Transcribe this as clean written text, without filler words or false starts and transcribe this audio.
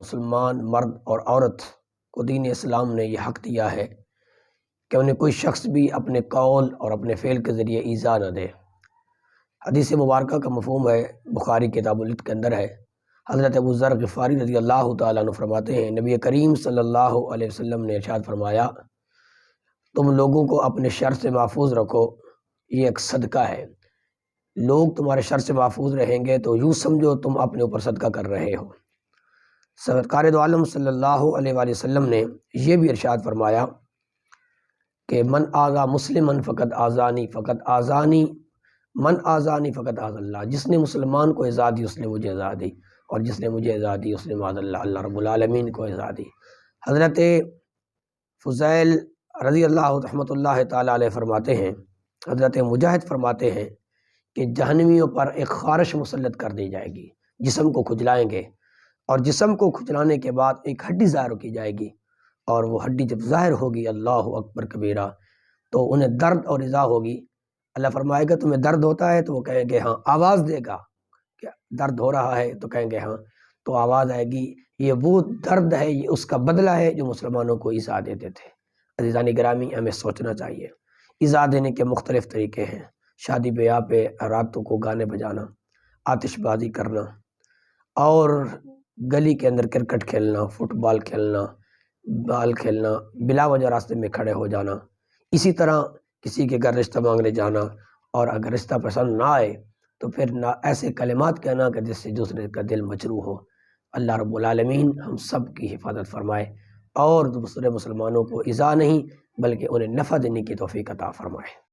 مسلمان مرد اور عورت کو دین اسلام نے یہ حق دیا ہے کہ انہیں کوئی شخص بھی اپنے قول اور اپنے فعل کے ذریعے ایذا نہ دے۔ حدیث مبارکہ کا مفہوم ہے، بخاری کتاب العتق کے اندر ہے۔ حضرت ابو ذر غفاری رضی اللہ تعالیٰ عنہ فرماتے ہیں، نبی کریم صلی اللہ علیہ وسلم نے ارشاد فرمایا، تم لوگوں کو اپنے شر سے محفوظ رکھو، یہ ایک صدقہ ہے۔ لوگ تمہارے شر سے محفوظ رہیں گے تو یوں سمجھو تم اپنے اوپر صدقہ کر رہے ہو۔ سرکار دو عالم صلی اللہ علیہ وآلہ وسلم نے یہ بھی ارشاد فرمایا کہ من آذا مسلمن فقد آذانی فقد آذانی من آذانی فقد آذ اللہ، جس نے مسلمان کو ایذا دی اس نے مجھے ایذا دی، اور جس نے مجھے ایذا دی اس نے معاذ اللہ اللہ رب العالمین کو ایذا دی۔ حضرت فضیل رضی اللہ رحمۃ اللہ تعالیٰ علیہ فرماتے ہیں، حضرت مجاہد فرماتے ہیں کہ جہنمیوں پر ایک خارش مسلط کر دی جائے گی، جسم کو کھجلائیں گے، اور جسم کو کھجلانے کے بعد ایک ہڈی ظاہر کی جائے گی، اور وہ ہڈی جب ظاہر ہوگی اللہ اکبر کبیرہ تو انہیں درد اور اذا ہوگی۔ اللہ فرمائے گا تمہیں درد ہوتا ہے تو وہ کہیں گے ہاں، آواز دے گا کہ درد ہو رہا ہے تو کہیں گے ہاں، تو آواز آئے گی یہ وہ درد ہے، یہ اس کا بدلہ ہے جو مسلمانوں کو ایذا دیتے تھے۔ عزیزان گرامی، ہمیں سوچنا چاہیے۔ ایذا دینے کے مختلف طریقے ہیں، شادی بیاہ پہ راتوں کو گانے بجانا، آتش بازی کرنا، اور گلی کے اندر کرکٹ کھیلنا، فٹ بال کھیلنا، بال کھیلنا، بلا وجہ راستے میں کھڑے ہو جانا، اسی طرح کسی کے گھر رشتہ مانگنے جانا، اور اگر رشتہ پسند نہ آئے تو پھر نہ ایسے کلمات کہنا کہ جس سے دوسرے کا دل مجروح ہو۔ اللہ رب العالمین ہم سب کی حفاظت فرمائے اور دوسرے مسلمانوں کو ایذا نہیں بلکہ انہیں نفع دینے کی توفیق عطا فرمائے۔